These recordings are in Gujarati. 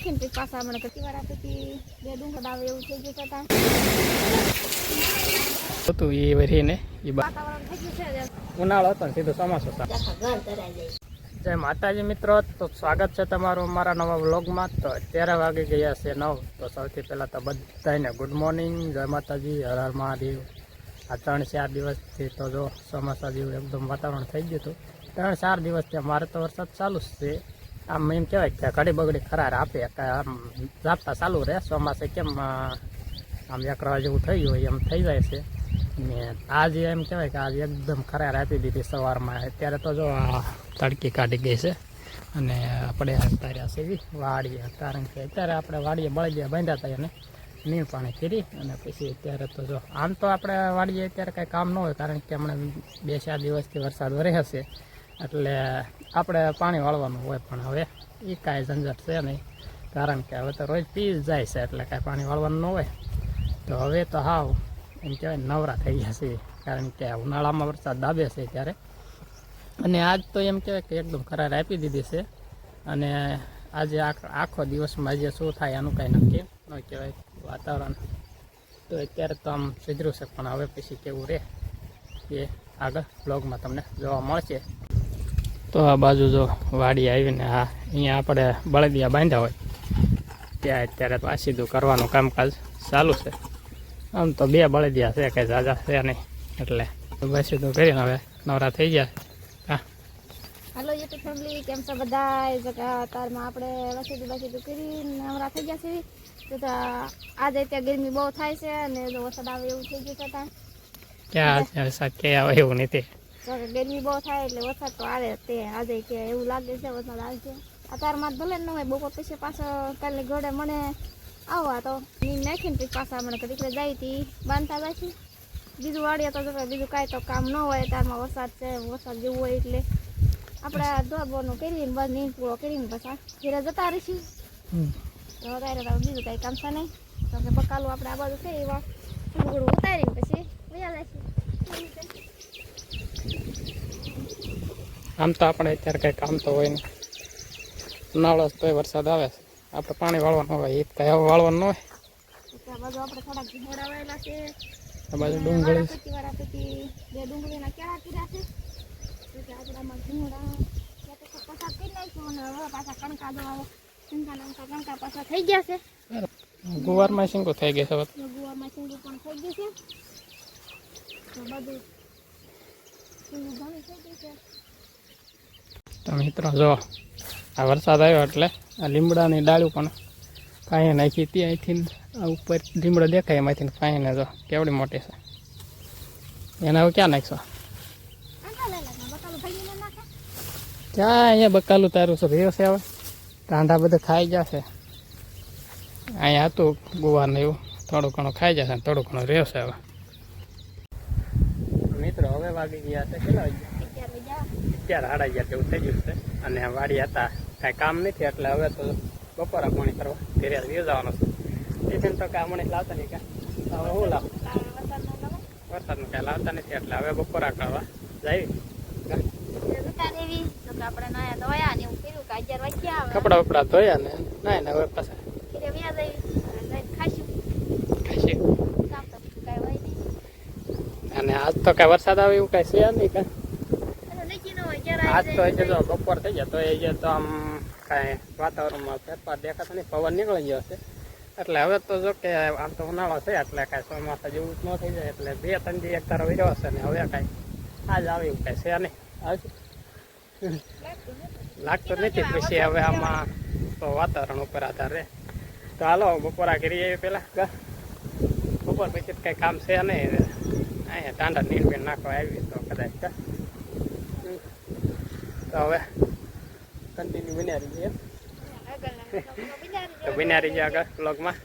નાખીને પછી પાછા હમણાં પછી વાર પછી બે ડુંગર આવે એવું થઈ ગયું હતા હતું એ વરીને એ વાતાવરણ થઈ ગયું છે ઉનાળો હતો ને સીધો ચોમાસું હતો. જય માતાજી મિત્રો, તો સ્વાગત છે તમારું અમારા નવા વ્લોગમાં. તો અત્યારે વાગી ગયા છે 9. તો સૌથી પહેલાં તો બધાને ગુડ મોર્નિંગ, જય માતાજી, હર હર મહાદેવ. આ 3-4 દિવસથી તો જો ચોમાસા જેવું એકદમ વાતાવરણ થઈ ગયું હતું. 3-4 દિવસથી અમારે તો વરસાદ ચાલુ જ છે. આમ એમ કહેવાય કે ઘડી બગડી ખરાર આપે કે આમ ઝાપટા ચાલુ રહે. ચોમાસે કેમ આમ એકરા જેવું થઈ ગયું એમ થઈ જાય છે. ને આજે એમ કહેવાય કે આજે એકદમ ખરાર આપી દીધી સવારમાં. અત્યારે તો જો આ તડકી કાઢી ગઈ છે અને આપણે અત્યારે છે વાડીએ, કારણ કે અત્યારે આપણે વાડીએ બળદિયા બાંધ્યા હતા એને નીણ પાણી કરી અને પછી અત્યારે તો જો આમ તો આપણે વાડીએ અત્યારે કાંઈ કામ ન હોય, કારણ કે હમણાં 2-4 દિવસથી વરસાદ વરે હશે એટલે આપણે પાણી વાળવાનું હોય. પણ હવે એ કાંઈ ઝંઝટ છે નહીં, કારણ કે હવે તો રોજ પી જ જાય છે એટલે કાંઈ પાણી વાળવાનું ન હોય. તો હવે તો હાવ એમ કહેવાય નવરા થઈ ગયા છે, કારણ કે ઉનાળામાં વરસાદ દાબે છે ત્યારે. અને આજ તો એમ કહેવાય કે એકદમ કરાર આપી દીધી છે. અને આજે આખો દિવસમાં આજે શું થાય આનું કાંઈ નક્કી ન કહેવાય. વાતાવરણ તો અત્યારે તો આમ સુધર્યું છે, પણ હવે પછી કેવું રહે એ આગળ બ્લોગમાં તમને જોવા મળશે. તો આ બાજુ જો વાડી આવીને હા અહીંયા આપણે બળદિયા બાંધ્યા હોય ત્યાં અત્યારે તો આ સીધું કરવાનું કામકાજ ચાલુ છે. આમ તો 2 બળદિયા છે, કંઈ ઝાઝા છે નહીં, એટલે બસ સીધું કરીને હવે નવરા થઈ ગયા. હા, હેલો યુટ્યુબ ફેમિલી, કેમ છો બધા? તારમાં આપણે વસીદું કરીને નવરા થઈ ગયા છે. તો આજે ત્યાં ગરમી બહુ થાય છે અને વરસાદ આવે એવું થઈ ગયું હતા. ક્યાં વરસાદ ક્યાં આવે એવું નથી. ગરમી બહુ થાય એટલે વરસાદ તો આવે તે આજે કે એવું લાગે છે વરસાદ આવશે. અત્યારમાં ભલે ન હોય, બપોર પછી પાછો કાલની ઘોડે મને આવવા તો નીંદ નાખીને પછી પાછા હમણાં ઘડીક જાય હતી બાંધતા જાય છે. બીજું વાડીએ તો બીજું કાંઈ તો કામ ન હોય. અત્યારમાં વરસાદ છે, વરસાદ જેવું હોય એટલે આપણે ધોબોનું કરીને બસ નીંદ પૂરો કરીને પાછા ઘેરે જતા રહીશું. તો અત્યારે તો બીજું કાંઈ કામ છે નહીં. તો કે બકાલું આપણે આ બાજુ છે એવા થોડું ઉતારીને પછી વયા જઈશું. આમ તો આપણે અત્યારે કંઈ કામ તો હોય ને, ઉનાળો તોય વરસાદ આવે છે, આપણે પાણી વાળવાનું હોય, એ કાંઈ હવે વાળવાનું ન હોય. આ બાજુ આપણે થોડાક ઘોડા વાયેલા છે. આ બાજુ ડુંગળી બે ડુંગળીના કેળા કર્યા છે. એટલે આપણામાં ઘીંગડા પસાર કરી નાખ્યું અને હવે પાછા કણકા જો કણકા પાછા થઈ ગયા છે. ગુવારમાં શીંગું થઈ ગઈ છે. ગુવારમાં શીંગું પણ થઈ ગયું છે. તો બધું શીંગું ઘણી થઈ ગઈ છે. તો મિત્રો જો આ વરસાદ આવ્યો એટલે આ લીમડાની ડાળું પણ કાંઈ નાખી હતી. અહીંથી આ ઉપર લીમડો દેખાય એમાંથી કાંઈને જો કેવડી મોટી છે. એને હવે ક્યાં નાખશો? ક્યાં અહીંયા બકાલું તારું છે રહ્યો છે. હવે ટાંડા બધા ખાઈ જશે. અહીંયા હતું ગુવારને એવું થોડું ઘણું ખાઈ જશે ને થોડું ઘણું રહ્યો છે. હવે મિત્રો હવે વાગી ગયા છે કેટલા વાગ્યા? 11-11 જેવું થઈ ગયું છે. અને વાડી હતા કાંઈ કામ નથી એટલે હવે તો બપોરા પાણી કરવા ઘરે આવી જવાનું છે. ટિફિન તો કાંઈ હમણાં લાવતા નહીં, કાંઈ હવે હું લાવું? વરસાદનું કાંઈ લાવતા નથી એટલે હવે બપોરા કરવા જાય. કપડા બપડા ધોયા ને નાય ને હવે પાછા ખાશી. અને આજ તો કાંઈ વરસાદ આવે એવું કાંઈ છે નહીં. કાંઈ આજ તો હજી તો બપોર થઈ ગયા તો એ તો આમ કાંઈ વાતાવરણમાં ફેરફાર દેખાતો નહીં, પવન નીકળી ગયો છે. એટલે હવે તો જો કે આમ તો ઉનાળો છે એટલે કાંઈ ચોમાસા જેવું ન થઈ જાય. એટલે 2-3 દી એક તારો વિર્યો હશે ને હવે કાંઈ આજ આવે એવું કાંઈ છે નહીં. આવશે લાગતું નથી. પછી હવે આમાં તો વાતાવરણ ઉપર આધાર રહે. તો હાલો બપોરા કરી આવી પહેલાં બપોર પછી કાંઈ કામ છે નહીં. અહીંયા ટાંડા નીણ નાખવા આવી તો કદાચ તો હવે કન્ટિન્યુ બન્યા રહીએ. તો બન્યા રહીએ આગળ બ્લોગમાં.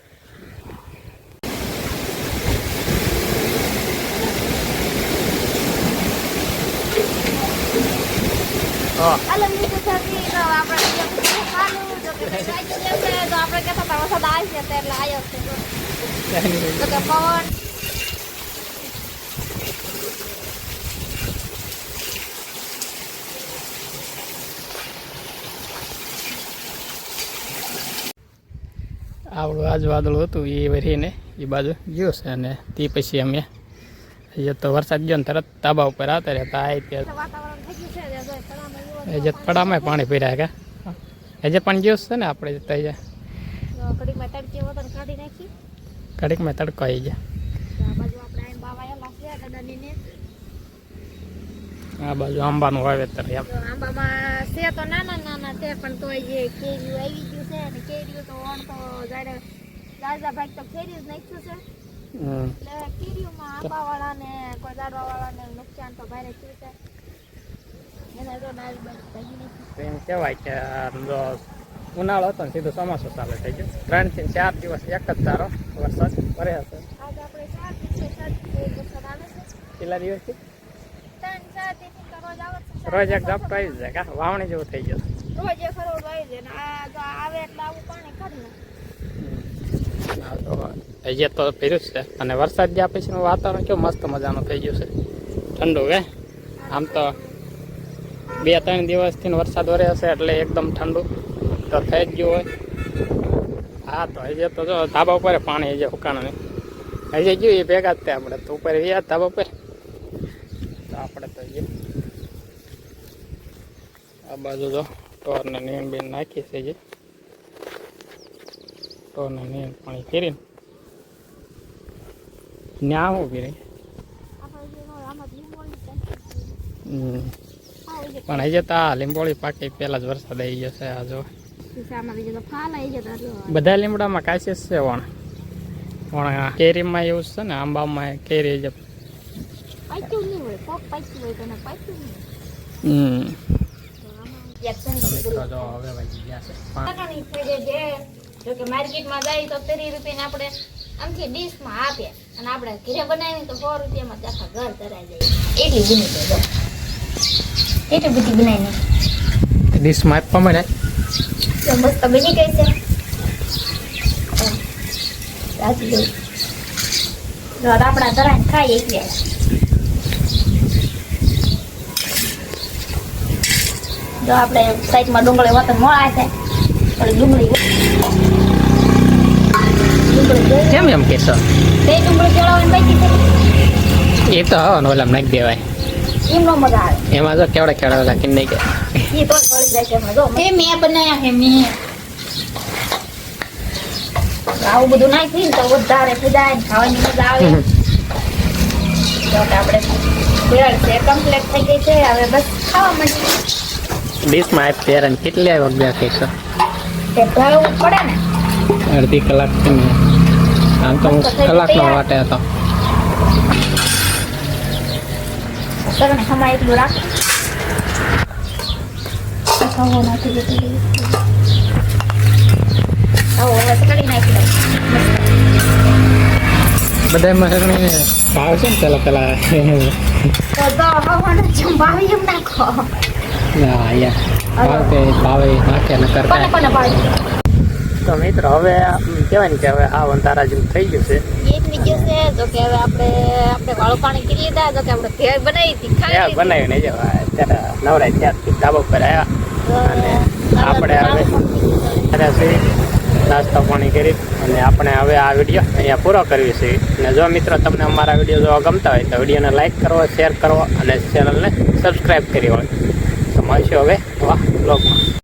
આપણે કહેતા વરસાદ આવી છે એટલે આવ્યો છે. પવન આવડું આજ વાદળ હતું એ વરીને એ બાજુ ગયો છે અને તે પછી અમે એ તો વરસાદ ગયો ને તરત તાબા ઉપર આવતા રહેતા આ ત્યાં વાતાવરણ થઈ ગયું છે જે જો તળાવમાં એ જે પડામાં પાણી પીર્યા કે એ જે પણ ગયો છે ને આપણે જતા જો ઘડીકમાં તડકે વતન કાઢી નાખી. ઘડીકમાં તડકો આવી જાય. તો આ બાજુ આપણે અહીં બાવાયેલા છે દાદાની ને. આ બાજુ આંબાનું વાવેતર એમ. તો આંબામાં છે તો નાના નાના છે પણ તોય જે કેરીઓ આવી ગયું છે અને કેરીઓ તો વણ તો જાડા ભાગ તો કેરી જ નાખ્યું છે. એટલે કેરીઓમાં આંબાવાળાને કોઈ દાડવાવાળાને નુકસાન તો ભારે થયું છે. એના જો નારી બાજુ ભાગી નાખી. એમ કહેવાય કે જો ઉનાળો હતો ને સીધો ચોમાસું ચાલે થઈ ગયું. 3 થી 4 દિવસ એક જ ધારો વરસાદ પડે હશે. આજ આપણે 4 દિવસે વરસાદ આવે છે. કેટલા દિવસથી 3-4 દિવસથી તો રોજ આવે છે. રોજ એક ઝાપટો આવી જાય કા વાવણી જેવું થઈ ગયું. રોજ એક હરોળ આવી જાય ને આ જો આવે એટલે આવું પાણી કાઢી નાખે. હજી તો ફેર્યું જ છે અને વરસાદ ગયા પછીનું વાતાવરણ કેવું મસ્ત મજાનું થઈ ગયું છે. ઠંડુ કે આમ તો 2-3 દિવસથી વરસાદ વરે હશે એટલે એકદમ ઠંડુ તો થઈ જ ગયું હોય. હા તો હજી તો જો ધાબા ઉપર પાણી હજી હુકાણું નહીં હજી ગયું એ ભેગા જ થાય આપણે તો ઉપર ગયા ધાબા ઉપર તો આપણે તો હજી આ બાજુ જો ટોરને નીણ બીણ નાખી છે હજી ટોરને નીણ પાણી ફેરીને ન્યા હું ફેરી પણ હજી તો આ લીંબોળી પાકી પહેલા જ વરસાદ આવી જશે. આ જો બધા લીમડામાં કાશીસ છે પણ કેરીમાં એવું છે ને આંબામાં કેરી જ માર્કેટમાં જાય તો 30 રૂપિયા આપણે આમથી ડીશમાં આપે અને આપણે ઘરે બનાવી તો 100 રૂપિયામાં આખા ઘર ધરાઈ જાય. એટલી બની જાય એટલી બધી બનાવીને ડીશમાં આપવા મળે મસ્ત બની ગઈ છે. આપણા ધરાઈને ખાઈએ એટલે જો આપણે સાઈડમાં ડુંગળી વતન મોળા છે ડુંગળી કેમ એમ કહેશો બે ડુંગળી ચડાવવાની બાકી એ તો હવાનું ઓલા નાખી દેવાય એમ નો મજા આવે. એમાં જો કેવડા કેવડા ઓલા કિન નહીં ગયા એ તો પડી જાય છે જો એ મેં બનાવ્યા છે મેં આવું બધું નાખી તો વધારે થઈ જાય ખાવાની મજા આવે. તો આપણે ભેળ છે કમ્પ્લીટ થઈ ગઈ છે હવે બસ ખાવા માંડીએ. ડીશમાં આપ ત્યારે કેટલી વખત કહેશો તે ભાવ પડે ને અડધી કલાકથી આમ તો કલાકનો વાટે હતો. સગણ સમય એટલું રાખ ખાવો નાખી દીધું આવો હવે સગડી નાખી દઉં. બધામાં સગણી ભાવ છે ને પેલા તો હવાનું જેમ ભાવી એમ નાખો. ના યાર ભાવ કે ભાવે નાખે ને કોને કરતા કોને ભાવી તો મિત્રો હવે કહેવાય ને કે હવે આ વંતારા જેવું થઈ ગયું છે. એક વિડીયો છે જો કે હવે આપણે વાળું પાણી કરી લીધા જો કે આપણે ભેળ બનાવી હતી ખાઈ બનાવી ને જો અત્યારે નવરાય ત્યારથી ધાબા ઉપર આવ્યા અને આપણે હવે નાસ્તો પાણી કરી અને આપણે હવે આ વિડીયો અહીંયા પૂરો કરવી છે. અને જો મિત્રો તમને અમારા વિડીયો જોવા ગમતા હોય તો વિડીયોને લાઈક કરવો શેર કરવો અને ચેનલને સબસ્ક્રાઈબ કરી હોય તો મળશું હવે નવા બ્લોગમાં.